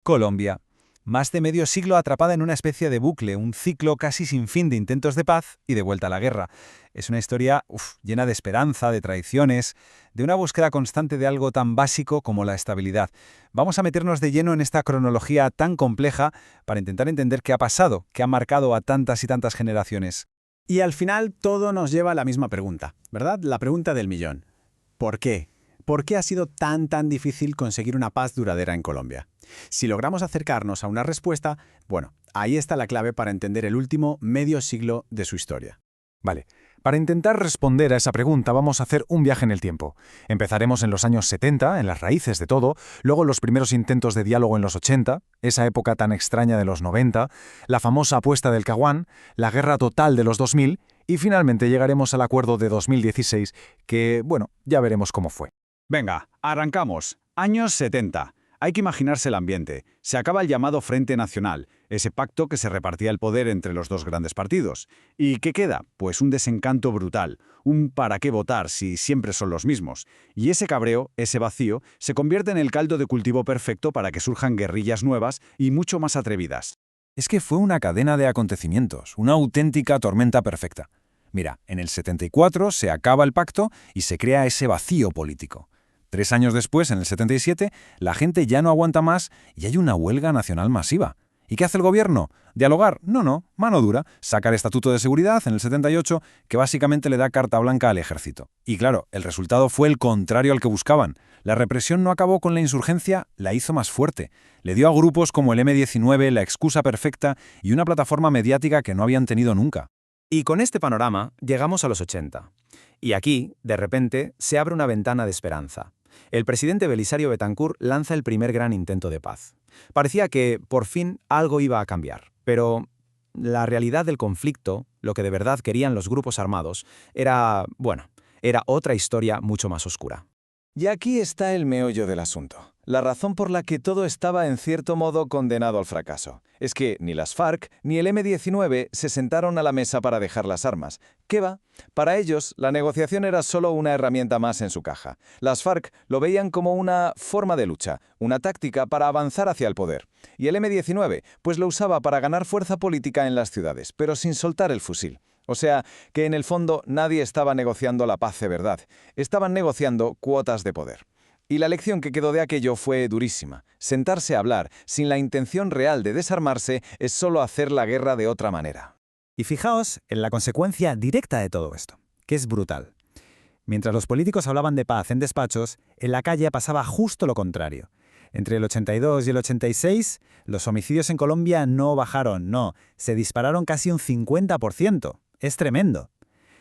Colombia. Más de medio siglo atrapada en una especie de bucle, un ciclo casi sin fin de intentos de paz y de vuelta a la guerra. Es una historia llena de esperanza, de traiciones, de una búsqueda constante de algo tan básico como la estabilidad. Vamos a meternos de lleno en esta cronología tan compleja para intentar entender qué ha pasado, qué ha marcado a tantas y tantas generaciones. Y al final todo nos lleva a la misma pregunta, ¿verdad? La pregunta del millón. ¿Por qué? ¿Por qué ha sido tan difícil conseguir una paz duradera en Colombia? Si logramos acercarnos a una respuesta, bueno, ahí está la clave para entender el último medio siglo de su historia. Vale, para intentar responder a esa pregunta vamos a hacer un viaje en el tiempo. Empezaremos en los años 70, en las raíces de todo, luego los primeros intentos de diálogo en los 80, esa época tan extraña de los 90, la famosa apuesta del Caguán, la guerra total de los 2000 y finalmente llegaremos al acuerdo de 2016 que, bueno, ya veremos cómo fue. Venga, arrancamos. Años 70. Hay que imaginarse el ambiente. Se acaba el llamado Frente Nacional, ese pacto que se repartía el poder entre los dos grandes partidos. ¿Y qué queda? Pues un desencanto brutal, un ¿para qué votar si siempre son los mismos? Y ese cabreo, ese vacío, se convierte en el caldo de cultivo perfecto para que surjan guerrillas nuevas y mucho más atrevidas. Es que fue una cadena de acontecimientos, una auténtica tormenta perfecta. Mira, en el 74 se acaba el pacto y se crea ese vacío político. 3 años después, en el 77, la gente ya no aguanta más y hay una huelga nacional masiva. ¿Y qué hace el gobierno? ¿Dialogar? No, mano dura. Saca el Estatuto de Seguridad en el 78, que básicamente le da carta blanca al ejército. Y claro, el resultado fue el contrario al que buscaban. La represión no acabó con la insurgencia, la hizo más fuerte. Le dio a grupos como el M-19 la excusa perfecta y una plataforma mediática que no habían tenido nunca. Y con este panorama llegamos a los 80. Y aquí, de repente, se abre una ventana de esperanza. El presidente Belisario Betancur lanza el primer gran intento de paz. Parecía que, por fin, algo iba a cambiar. Pero la realidad del conflicto, lo que de verdad querían los grupos armados, era otra historia mucho más oscura. Y aquí está el meollo del asunto. La razón por la que todo estaba en cierto modo condenado al fracaso. Es que ni las FARC ni el M-19 se sentaron a la mesa para dejar las armas. ¿Qué va? Para ellos, la negociación era solo una herramienta más en su caja. Las FARC lo veían como una forma de lucha, una táctica para avanzar hacia el poder. Y el M-19, pues lo usaba para ganar fuerza política en las ciudades, pero sin soltar el fusil. O sea, que en el fondo nadie estaba negociando la paz de verdad. Estaban negociando cuotas de poder. Y la lección que quedó de aquello fue durísima. Sentarse a hablar sin la intención real de desarmarse es solo hacer la guerra de otra manera. Y fijaos en la consecuencia directa de todo esto, que es brutal. Mientras los políticos hablaban de paz en despachos, en la calle pasaba justo lo contrario. Entre el 82 y el 86, los homicidios en Colombia no bajaron, no, se dispararon casi un 50%. Es tremendo.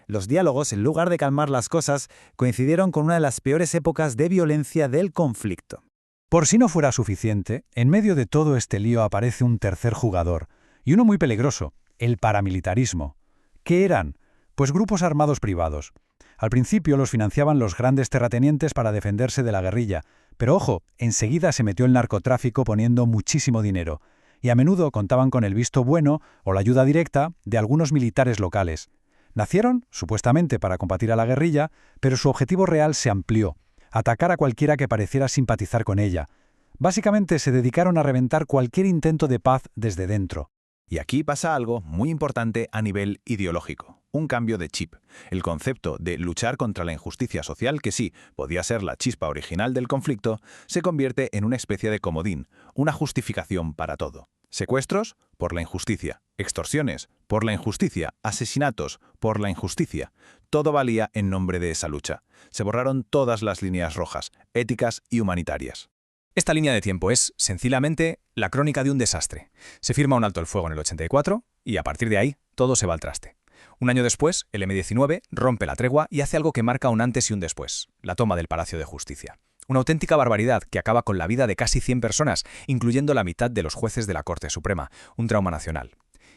Los diálogos, en lugar de calmar las cosas, coincidieron con una de las peores épocas de violencia del conflicto. Por si no fuera suficiente, en medio de todo este lío aparece un tercer jugador, y uno muy peligroso, el paramilitarismo. ¿Qué eran? Pues grupos armados privados. Al principio los financiaban los grandes terratenientes para defenderse de la guerrilla, pero ojo, enseguida se metió el narcotráfico poniendo muchísimo dinero, y a menudo contaban con el visto bueno o la ayuda directa de algunos militares locales. Nacieron, supuestamente, para combatir a la guerrilla, pero su objetivo real se amplió: atacar a cualquiera que pareciera simpatizar con ella. Básicamente se dedicaron a reventar cualquier intento de paz desde dentro. Y aquí pasa algo muy importante a nivel ideológico, un cambio de chip. El concepto de luchar contra la injusticia social, que sí, podía ser la chispa original del conflicto, se convierte en una especie de comodín, una justificación para todo. Secuestros, por la injusticia. Extorsiones, por la injusticia. Asesinatos, por la injusticia. Todo valía en nombre de esa lucha. Se borraron todas las líneas rojas, éticas y humanitarias. Esta línea de tiempo es, sencillamente, la crónica de un desastre. Se firma un alto el fuego en el 84 y a partir de ahí todo se va al traste. Un año después, el M-19 rompe la tregua y hace algo que marca un antes y un después: la toma del Palacio de Justicia. Una auténtica barbaridad que acaba con la vida de casi 100 personas, incluyendo la mitad de los jueces de la Corte Suprema, un trauma nacional.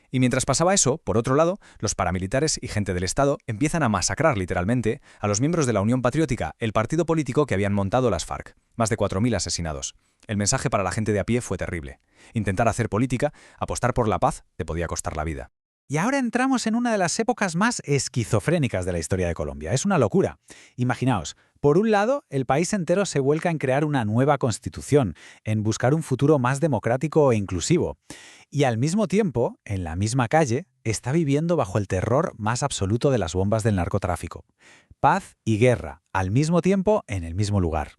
Y mientras pasaba eso, por otro lado, los paramilitares y gente del Estado empiezan a masacrar literalmente a los miembros de la Unión Patriótica, el partido político que habían montado las FARC. Más de 4.000 asesinados. El mensaje para la gente de a pie fue terrible. Intentar hacer política, apostar por la paz, te podía costar la vida. Y ahora entramos en una de las épocas más esquizofrénicas de la historia de Colombia. Es una locura. Imaginaos, por un lado, el país entero se vuelca en crear una nueva constitución, en buscar un futuro más democrático e inclusivo. Y al mismo tiempo, en la misma calle, está viviendo bajo el terror más absoluto de las bombas del narcotráfico. Paz y guerra, al mismo tiempo, en el mismo lugar.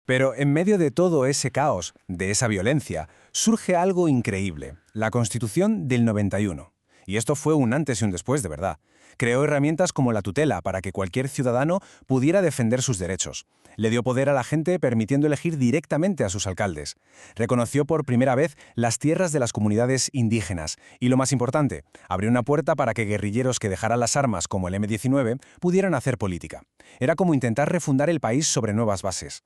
Pero en medio de todo ese caos, de esa violencia, surge algo increíble, la Constitución del 91. Y esto fue un antes y un después, de verdad. Creó herramientas como la tutela para que cualquier ciudadano pudiera defender sus derechos. Le dio poder a la gente permitiendo elegir directamente a sus alcaldes. Reconoció por primera vez las tierras de las comunidades indígenas. Y lo más importante, abrió una puerta para que guerrilleros que dejaran las armas como el M-19 pudieran hacer política. Era como intentar refundar el país sobre nuevas bases.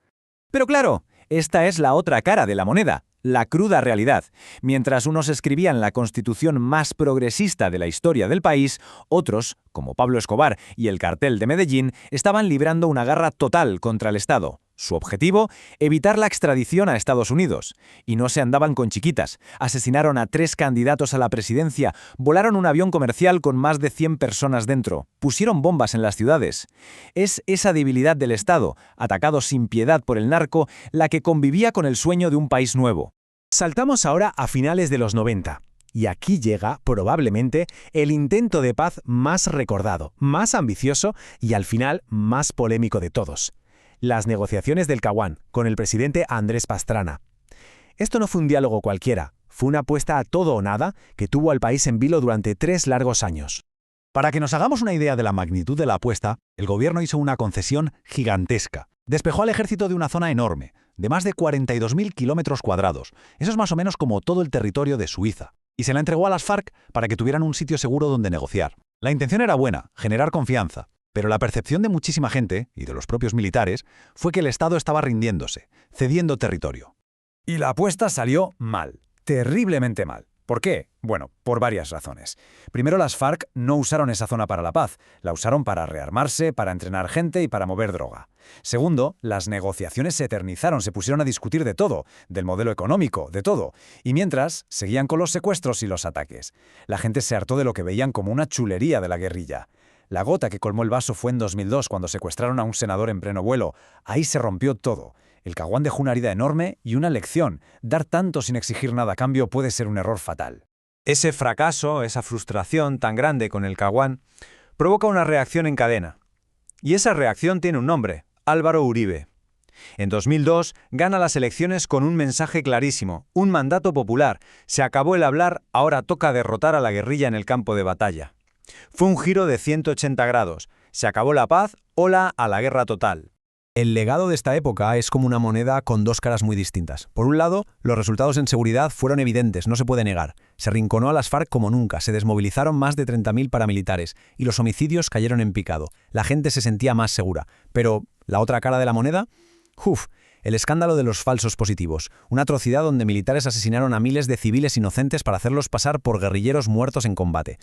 Pero claro, esta es la otra cara de la moneda, la cruda realidad. Mientras unos escribían la constitución más progresista de la historia del país, otros, como Pablo Escobar y el cartel de Medellín, estaban librando una guerra total contra el Estado. Su objetivo, evitar la extradición a Estados Unidos. Y no se andaban con chiquitas. Asesinaron a 3 candidatos a la presidencia, volaron un avión comercial con más de 100 personas dentro, pusieron bombas en las ciudades. Es esa debilidad del Estado, atacado sin piedad por el narco, la que convivía con el sueño de un país nuevo. Saltamos ahora a finales de los 90. Y aquí llega, probablemente, el intento de paz más recordado, más ambicioso y, al final, más polémico de todos. Las negociaciones del Caguán, con el presidente Andrés Pastrana. Esto no fue un diálogo cualquiera, fue una apuesta a todo o nada que tuvo al país en vilo durante 3 largos años. Para que nos hagamos una idea de la magnitud de la apuesta, el gobierno hizo una concesión gigantesca. Despejó al ejército de una zona enorme, de más de 42.000 kilómetros cuadrados. Eso es más o menos como todo el territorio de Suiza. Y se la entregó a las FARC para que tuvieran un sitio seguro donde negociar. La intención era buena, generar confianza. Pero la percepción de muchísima gente, y de los propios militares, fue que el Estado estaba rindiéndose, cediendo territorio. Y la apuesta salió mal, terriblemente mal. ¿Por qué? Bueno, por varias razones. Primero, las FARC no usaron esa zona para la paz, la usaron para rearmarse, para entrenar gente y para mover droga. Segundo, las negociaciones se eternizaron, se pusieron a discutir de todo, del modelo económico, de todo. Y mientras, seguían con los secuestros y los ataques. La gente se hartó de lo que veían como una chulería de la guerrilla. La gota que colmó el vaso fue en 2002, cuando secuestraron a un senador en pleno vuelo. Ahí se rompió todo. El Caguán dejó una herida enorme y una lección. Dar tanto sin exigir nada a cambio puede ser un error fatal. Ese fracaso, esa frustración tan grande con el Caguán, provoca una reacción en cadena. Y esa reacción tiene un nombre: Álvaro Uribe. En 2002 gana las elecciones con un mensaje clarísimo, un mandato popular. Se acabó el hablar, ahora toca derrotar a la guerrilla en el campo de batalla. Fue un giro de 180 grados. Se acabó la paz, hola a la guerra total. El legado de esta época es como una moneda con 2 caras muy distintas. Por un lado, los resultados en seguridad fueron evidentes, no se puede negar. Se rinconó a las FARC como nunca, se desmovilizaron más de 30.000 paramilitares y los homicidios cayeron en picado. La gente se sentía más segura. Pero, ¿la otra cara de la moneda? El escándalo de los falsos positivos, una atrocidad donde militares asesinaron a miles de civiles inocentes para hacerlos pasar por guerrilleros muertos en combate.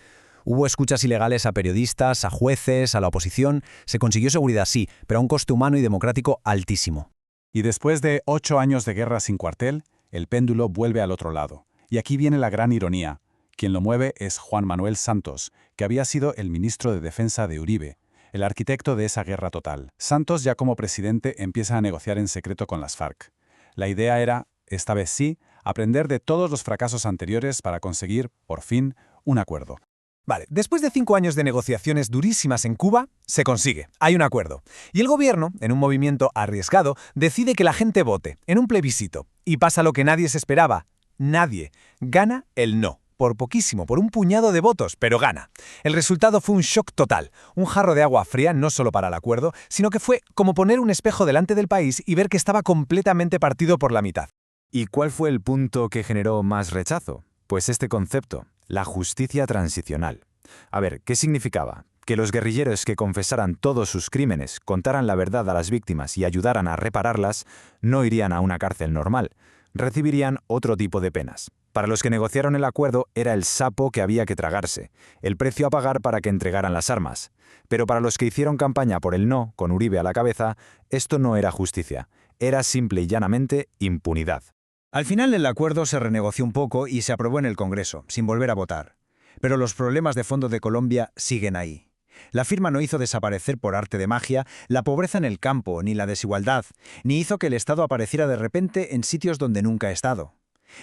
Hubo escuchas ilegales a periodistas, a jueces, a la oposición. Se consiguió seguridad, sí, pero a un coste humano y democrático altísimo. Y después de 8 años de guerra sin cuartel, el péndulo vuelve al otro lado. Y aquí viene la gran ironía. Quien lo mueve es Juan Manuel Santos, que había sido el ministro de Defensa de Uribe, el arquitecto de esa guerra total. Santos, ya como presidente, empieza a negociar en secreto con las FARC. La idea era, esta vez sí, aprender de todos los fracasos anteriores para conseguir, por fin, un acuerdo. Vale, después de 5 años de negociaciones durísimas en Cuba, se consigue. Hay un acuerdo. Y el gobierno, en un movimiento arriesgado, decide que la gente vote, en un plebiscito. Y pasa lo que nadie se esperaba. Nadie. Gana el no. Por poquísimo, por un puñado de votos, pero gana. El resultado fue un shock total. Un jarro de agua fría no solo para el acuerdo, sino que fue como poner un espejo delante del país y ver que estaba completamente partido por la mitad. ¿Y cuál fue el punto que generó más rechazo? Pues este concepto, la justicia transicional. A ver, ¿qué significaba? Que los guerrilleros que confesaran todos sus crímenes, contaran la verdad a las víctimas y ayudaran a repararlas, no irían a una cárcel normal. Recibirían otro tipo de penas. Para los que negociaron el acuerdo era el sapo que había que tragarse, el precio a pagar para que entregaran las armas. Pero para los que hicieron campaña por el no, con Uribe a la cabeza, esto no era justicia, era simple y llanamente impunidad. Al final el acuerdo se renegoció un poco y se aprobó en el Congreso, sin volver a votar. Pero los problemas de fondo de Colombia siguen ahí. La firma no hizo desaparecer por arte de magia la pobreza en el campo, ni la desigualdad, ni hizo que el Estado apareciera de repente en sitios donde nunca ha estado.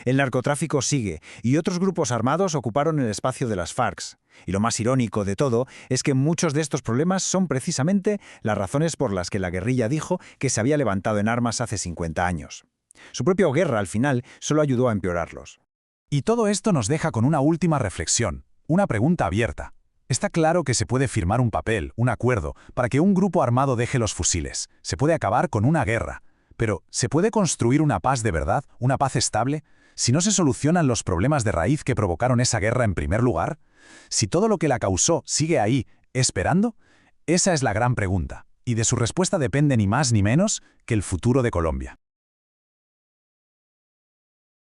El narcotráfico sigue, y otros grupos armados ocuparon el espacio de las FARC. Y lo más irónico de todo es que muchos de estos problemas son precisamente las razones por las que la guerrilla dijo que se había levantado en armas hace 50 años. Su propia guerra, al final, solo ayudó a empeorarlos. Y todo esto nos deja con una última reflexión, una pregunta abierta. Está claro que se puede firmar un papel, un acuerdo, para que un grupo armado deje los fusiles. Se puede acabar con una guerra. Pero, ¿se puede construir una paz de verdad, una paz estable, si no se solucionan los problemas de raíz que provocaron esa guerra en primer lugar? Si todo lo que la causó sigue ahí, esperando, esa es la gran pregunta, y de su respuesta depende ni más ni menos que el futuro de Colombia.